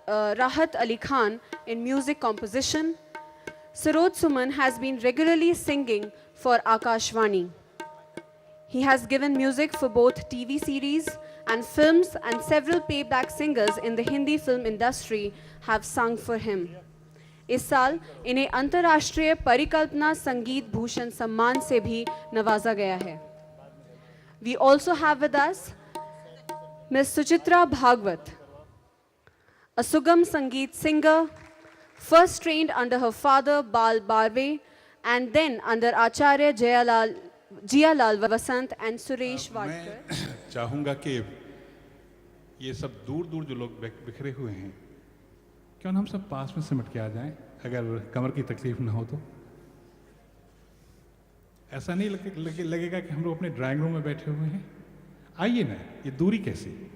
Rahat Ali Khan in music composition. Saroj Suman has been regularly singing for Akashvani. He has given music for both TV series and films, and several playback singers in the Hindi film industry have sung for him. इस साल इन्हें अंतर्राष्ट्रीय परिकल्पना संगीत भूषण सम्मान से भी नवाजा गया है. We also have with us Ms. Suchitra Bhagwat, a Sugam Sangeet singer, first trained under her father Bal Barve and then under Acharya Jiyalal Vasant and Suresh Wadkar. मैं चाहूँगा कि ये सब दूर दूर जो लोग बिखरे हुए हैं, क्यों ना हम सब पास में सिमट के आ जाएं, अगर कमर की तकलीफ ना हो तो. ऐसा नहीं लगेगा कि हम लोग अपने ड्राइंग रूम में बैठे हुए हैं. आइए ना, ये दूरी कैसी.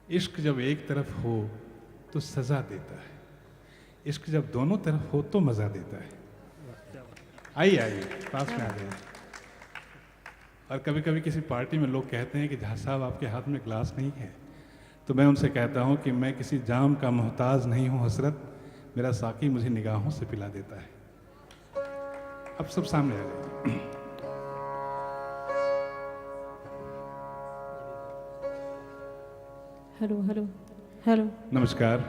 इश्क जब एक तरफ हो तो सजा देता है, इश्क जब दोनों तरफ हो तो मज़ा देता है. आइए आइए, पास में आ जाइए. और कभी कभी किसी पार्टी में लोग कहते हैं कि जहाँ साहब आपके हाथ में ग्लास नहीं है, तो मैं उनसे कहता हूँ कि मैं किसी जाम का मोहताज नहीं हूँ हसरत, मेरा साकी मुझे निगाहों से पिला देता है. अब सब सामने आ जाइए. Hello hello hello. नमस्कार.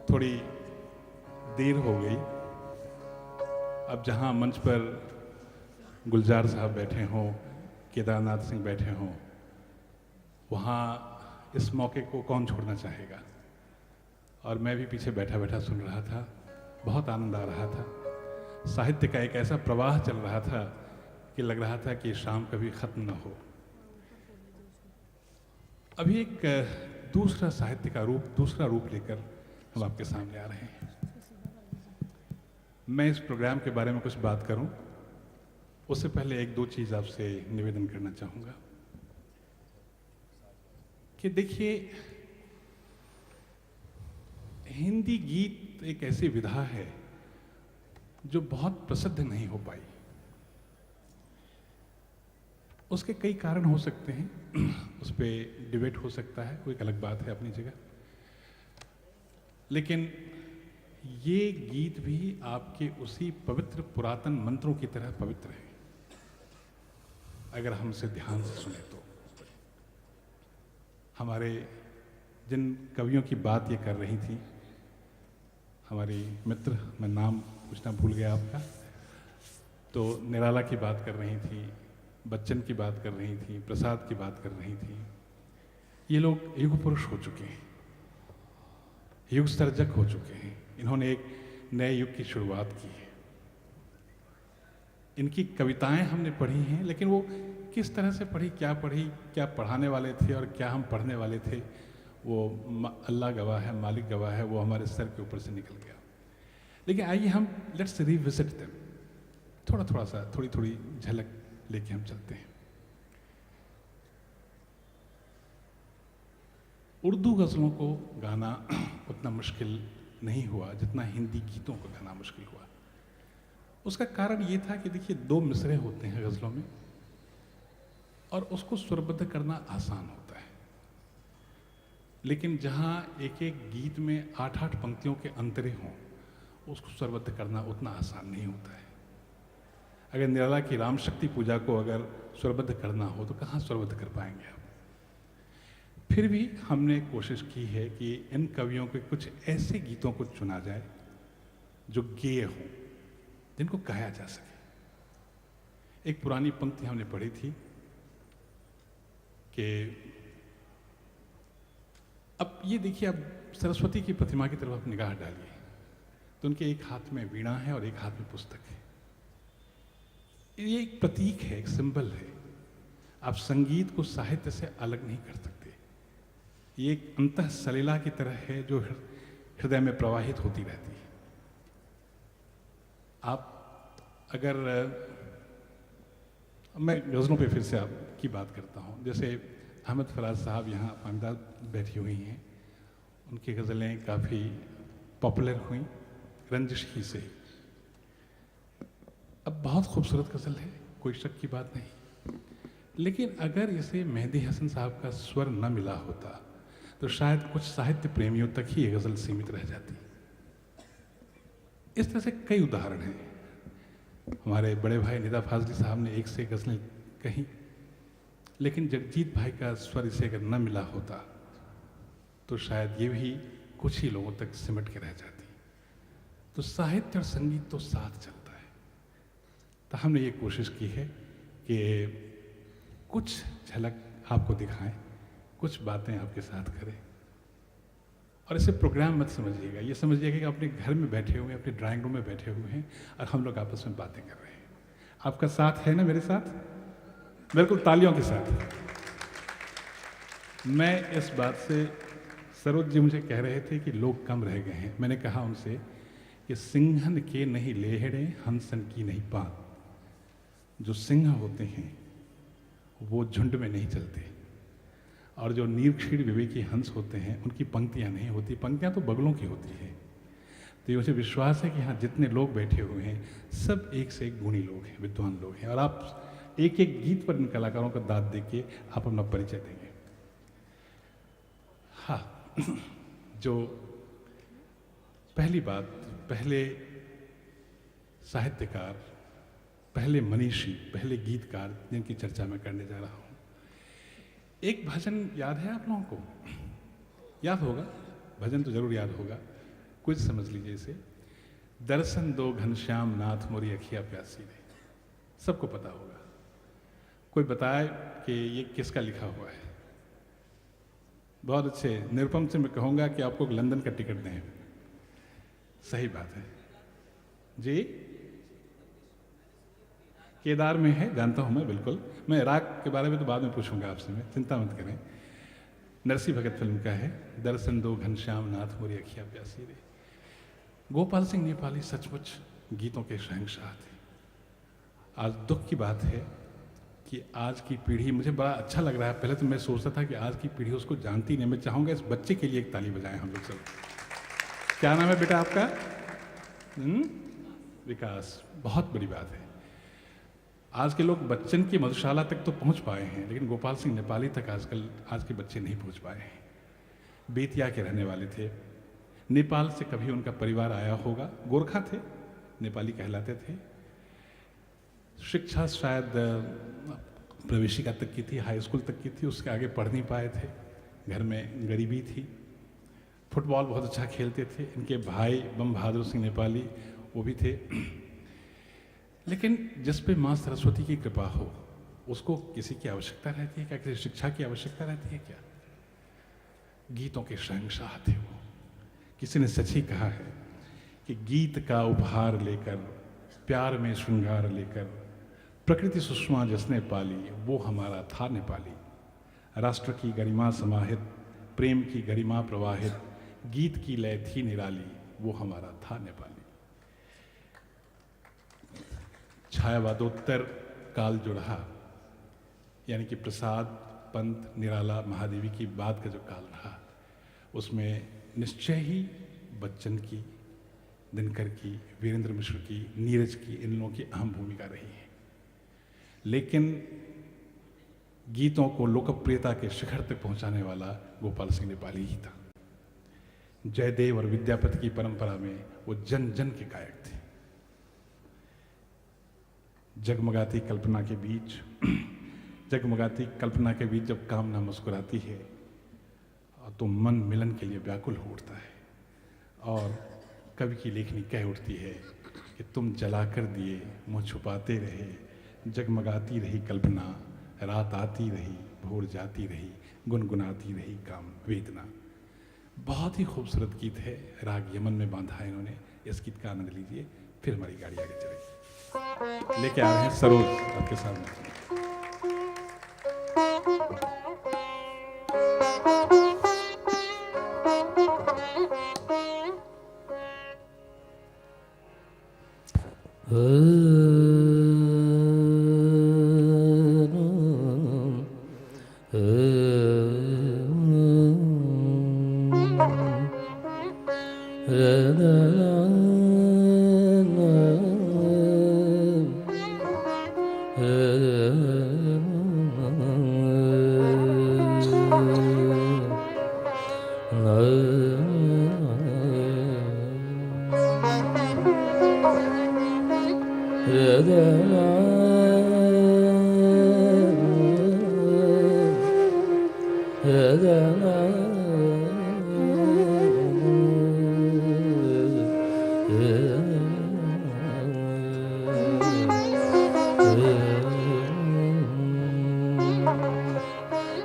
थोड़ी देर हो गई. अब जहाँ मंच पर गुलजार साहब बैठे हों, केदारनाथ सिंह बैठे हों, वहाँ इस मौके को कौन छोड़ना चाहेगा. और मैं भी पीछे बैठा बैठा सुन रहा था, बहुत आनंद आ रहा था. साहित्य का एक ऐसा प्रवाह चल रहा था कि लग रहा था कि शाम कभी ख़त्म न हो. अभी एक दूसरा साहित्य का रूप, दूसरा रूप लेकर हम आपके सामने आ रहे हैं. मैं इस प्रोग्राम के बारे में कुछ बात करूं, उससे पहले एक दो चीज़ आपसे निवेदन करना चाहूँगा कि देखिए, हिंदी गीत एक ऐसी विधा है जो बहुत प्रसिद्ध नहीं हो पाई. उसके कई कारण हो सकते हैं, उस पर डिबेट हो सकता है, कोई अलग बात है अपनी जगह. लेकिन ये गीत भी आपके उसी पवित्र पुरातन मंत्रों की तरह पवित्र है, अगर हम इसे ध्यान से सुने तो. हमारे जिन कवियों की बात ये कर रही थी, हमारी मित्र, मैं नाम पूछना भूल गया आपका, तो निराला की बात कर रही थी, बच्चन की बात कर रही थी, प्रसाद की बात कर रही थी. ये लोग युग पुरुष हो चुके हैं, युग सर्जक हो चुके हैं. इन्होंने एक नए युग की शुरुआत की है. इनकी कविताएं हमने पढ़ी हैं, लेकिन वो किस तरह से पढ़ी, क्या पढ़ाने वाले थे और क्या हम पढ़ने वाले थे, वो अल्लाह गवाह है, मालिक गवाह है, वो हमारे सर के ऊपर से निकल गया. लेकिन आइए हम लेट्स रिविजिट देम, थोड़ा सा, थोड़ी झलक लेके हम चलते हैं. उर्दू गज़लों को गाना उतना मुश्किल नहीं हुआ जितना हिंदी गीतों को गाना मुश्किल हुआ. उसका कारण ये था कि देखिए, दो मिसरे होते हैं गज़लों में और उसको स्वरबद्ध करना आसान होता है. लेकिन जहाँ एक एक गीत में 8-8 पंक्तियों के अंतरे हों, उसको स्वरबद्ध करना उतना आसान नहीं होता है. अगर निराला की राम शक्ति पूजा को अगर स्वरबद्ध करना हो तो कहाँ स्वरबद्ध कर पाएंगे आप. फिर भी हमने कोशिश की है कि इन कवियों के कुछ ऐसे गीतों को चुना जाए जो गेय हों, जिनको गाया जा सके. एक पुरानी पंक्ति हमने पढ़ी थी कि अब ये देखिए, अब सरस्वती की प्रतिमा की तरफ आप निगाह डालिए तो उनके एक हाथ में वीणा है और एक हाथ में पुस्तक है. ये एक प्रतीक है, एक सिंबल है. आप संगीत को साहित्य से अलग नहीं कर सकते. ये एक अंतः सलीला की तरह है जो हृदय में प्रवाहित होती रहती है. आप अगर मैं गज़लों पे फिर से आपकी बात करता हूँ, जैसे अहमद फराज साहब यहाँ अहमदाबाद बैठी हुई हैं, उनकी गज़लें काफ़ी पॉपुलर हुई रंजिश ही से. अब बहुत खूबसूरत गज़ल है, कोई शक की बात नहीं. लेकिन अगर इसे मेहदी हसन साहब का स्वर न मिला होता तो शायद कुछ साहित्य प्रेमियों तक ही ये गज़ल सीमित रह जाती। इस तरह से कई उदाहरण हैं। हमारे बड़े भाई निदा फाजली साहब ने एक से एक गज़लें कहीं, लेकिन जगजीत भाई का स्वर इसे अगर न मिला होता तो शायद ये भी कुछ ही लोगों तक सिमट के रह जाती। तो साहित्य और संगीत तो साथ चलता है। तो हमने ये कोशिश की है कि कुछ झलक आपको दिखाएं, कुछ बातें आपके साथ करें। और इसे प्रोग्राम मत समझिएगा, ये समझिएगा कि अपने घर में बैठे हुए हैं, अपने ड्राइंग रूम में बैठे हुए हैं और हम लोग आपस में बातें कर रहे हैं। आपका साथ है ना मेरे साथ? बिल्कुल तालियों के साथ। मैं इस बात से, सरोज जी मुझे कह रहे थे कि लोग कम रह गए हैं। मैंने कहा उनसे कि सिंहन के नहीं लेहड़े, हंसन की नहीं पात। जो सिंह होते हैं वो झुंड में नहीं चलते, और जो नीरक्षीण विवेकी हंस होते हैं उनकी पंक्तियां नहीं होती, पंक्तियां तो बगलों की होती हैं। तो ये मुझे विश्वास है कि यहाँ जितने लोग बैठे हुए हैं सब एक से एक गुणी लोग हैं, विद्वान लोग हैं, और आप एक एक गीत पर इन कलाकारों का दाद दे के आप अपना परिचय देंगे। हाँ, जो पहली बात, पहले साहित्यकार, पहले मनीषी, पहले गीतकार जिनकी चर्चा मैं करने जा रहा हूँ, एक भजन याद है आप लोगों को? याद होगा, भजन तो जरूर याद होगा, कुछ समझ लीजिए इसे। दर्शन दो घनश्याम नाथ मोरी अखिया प्यासी रे। सबको पता होगा। कोई बताए कि ये किसका लिखा हुआ है? बहुत अच्छे। निरुपम से मैं कहूँगा कि आपको लंदन का टिकट दें। सही बात है जी। केदार में है, जानता हूँ मैं, बिल्कुल। मैं इराक के बारे में तो बाद में पूछूंगा आपसे, मैं चिंता मत करें। नरसी भगत फिल्म का है, दर्शन दो घनश्याम नाथ मोरी अखिया प्यासी रे। गोपाल सिंह नेपाली सचमुच गीतों के शहंशाह थे। आज दुख की बात है कि आज की पीढ़ी, मुझे बड़ा अच्छा लग रहा है, पहले तो मैं सोचता था कि आज की पीढ़ी उसको जानती नहीं। मैं चाहूँगा इस बच्चे के लिए एक ताली बजाएं हम लोग सब। क्या नाम है बेटा आपका? विकास। बहुत बड़ी बात है। आज के लोग बच्चन की मधुशाला तक तो पहुंच पाए हैं, लेकिन गोपाल सिंह नेपाली तक आजकल आज के बच्चे नहीं पहुंच पाए हैं। बेतिया के रहने वाले थे, नेपाल से कभी उनका परिवार आया होगा, गोरखा थे, नेपाली कहलाते थे। शिक्षा शायद प्रवेशिका तक की थी, हाई स्कूल तक की थी, उसके आगे पढ़ नहीं पाए थे, घर में गरीबी थी। फुटबॉल बहुत अच्छा खेलते थे। इनके भाई बम बहादुर सिंह नेपाली वो भी थे। लेकिन जिस पे माँ सरस्वती की कृपा हो, उसको किसी की आवश्यकता रहती है क्या? किसी शिक्षा की आवश्यकता रहती है क्या? गीतों के शहंशाह थे वो। किसी ने सच ही कहा है कि गीत का उपहार लेकर, प्यार में श्रृंगार लेकर, प्रकृति सुषमा जिसने पाली, वो हमारा था नेपाली। राष्ट्र की गरिमा समाहित, प्रेम की गरिमा प्रवाहित, गीत की लय थी निराली, वो हमारा था नेपाली। छायावादोत्तर काल जो रहा, यानी कि प्रसाद, पंत, निराला, महादेवी की बाद का जो काल रहा, उसमें निश्चय ही बच्चन की, दिनकर की, वीरेंद्र मिश्र की, नीरज की, इन लोगों की अहम भूमिका रही है। लेकिन गीतों को लोकप्रियता के शिखर तक पहुंचाने वाला गोपाल सिंह नेपाली ही था। जयदेव और विद्यापति की परंपरा में वो जन जन के गायक थे। जगमगाती कल्पना के बीच जगमगाती कल्पना के बीच जब कामना मुस्कुराती है तो मन मिलन के लिए व्याकुल हो उठता है, और कवि की लेखनी कह उठती है कि तुम जलाकर दिए मुँह छुपाते रहे, जगमगाती रही कल्पना, रात आती रही, भोर जाती रही, गुनगुनाती रही काम वेदना। बहुत ही खूबसूरत गीत है, राग यमन में बांधा है इन्होंने। इस गीत का आनंद लीजिए, फिर हमारी गाड़ी आगे चलेगी। लेके आ रहे हैं सरोज आपके सामने।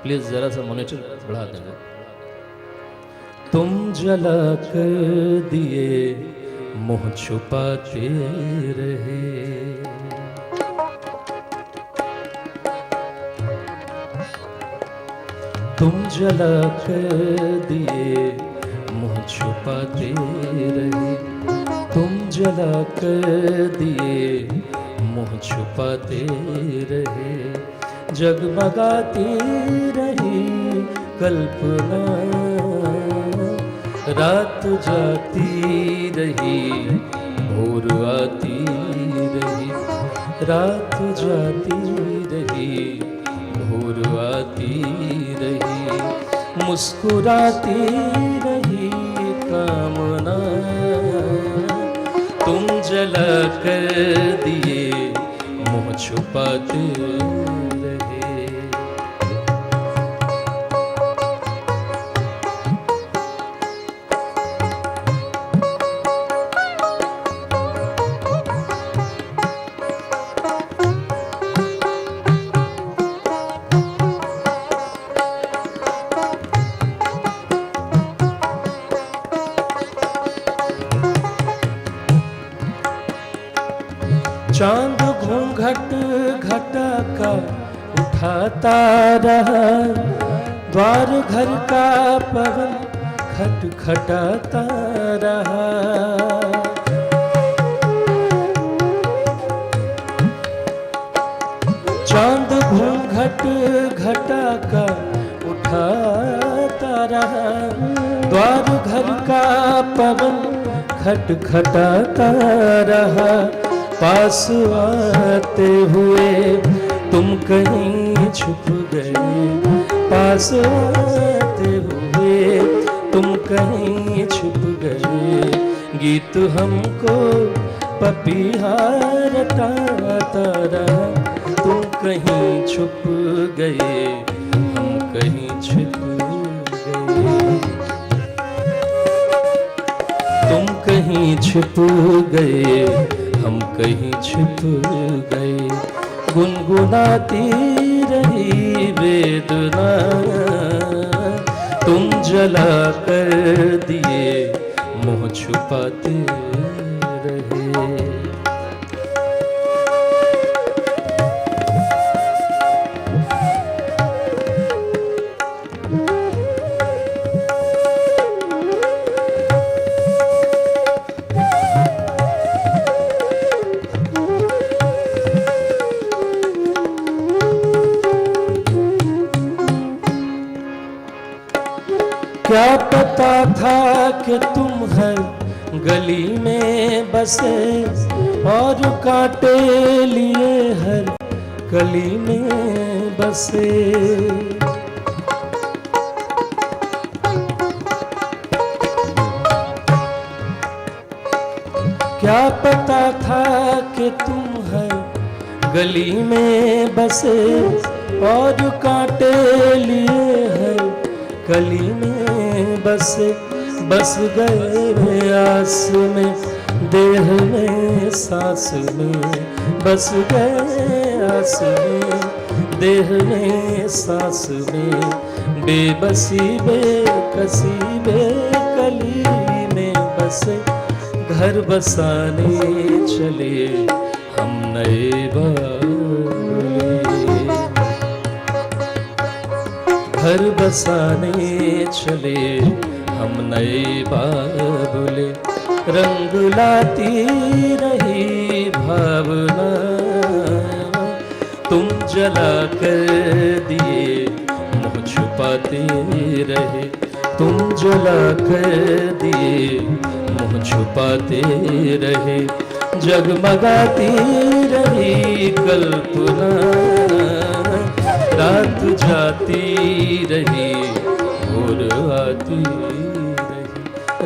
प्लीज जरा सा मॉनिटर बढ़ा देना। तुम जला कर दिए मुंह छुपाते रहे, तुम जला कर दिए मुंह छुपाते रहे, तुम जला कर दिए मुंह छुपाते रहे, जगमगाती रही कल्पना, रात जाती रही भोर आती रही, रात जाती रही भोर आती रही, मुस्कुराती रही कामना, तुम जला कर दिए मुंह छुपाते रहे। चांद घूंघट घटा का उठाता रहा, द्वार घर का पवन खटखटाता रहा, चांद घूंघट घटा का उठाता रहा, द्वार घर का पवन खटखटाता रहा, पास आते हुए तुम कहीं छुप गए, पास आते हुए तुम कहीं छुप गए, गीत हमको पपीहा रटाता रहा, तुम कहीं छुप गए, हम कहीं छुप गए, तुम कहीं छुप गए, हम कहीं छुप गए, गुनगुनाती रही वेदना, तुम जला कर दिए मुंह छुपाते रहे। क्या पता था कि तुम हर गली में बसे और कांटे लिए हर कली में बसे, क्या पता था कि तुम हर गली में बसे और कांटे लिए हर कली में बसे, बस गए आस में देह में सांस में, बस गए आस में देह में सांस में, बेबसी बेकसी बेकली में बसे, घर बसाने चले हम नए बाबुले, घर बसाने चले हम नए बाबुले, रंग लाती रही भावना, तुम जला कर दिए मुँह छुपाते रहे, तुम जला कर दिए मुँह छुपाते रहे, जगमगाती रही कल्पना, रात जाती रही भोर आती रही,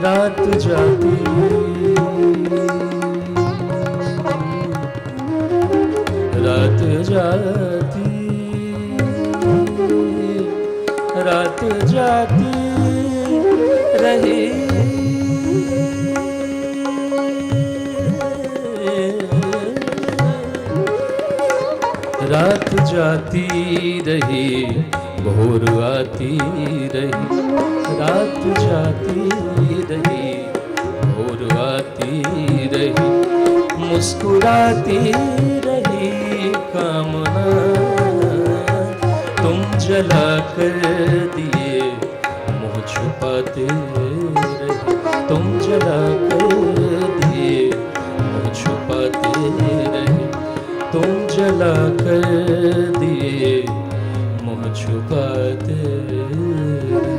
रात जाती रात जाती रात जाती रही। रात जाती रही, भोर आती रही। रात जाती रही, भोर आती रही। मुस्कुराती रही कामना, तुम जला कर दिए मुँह छुपाते रहे। तुम जला कर दिए मुँह छुपाते रहे। तुम जला कर दिए मुँह छुपाते रहे।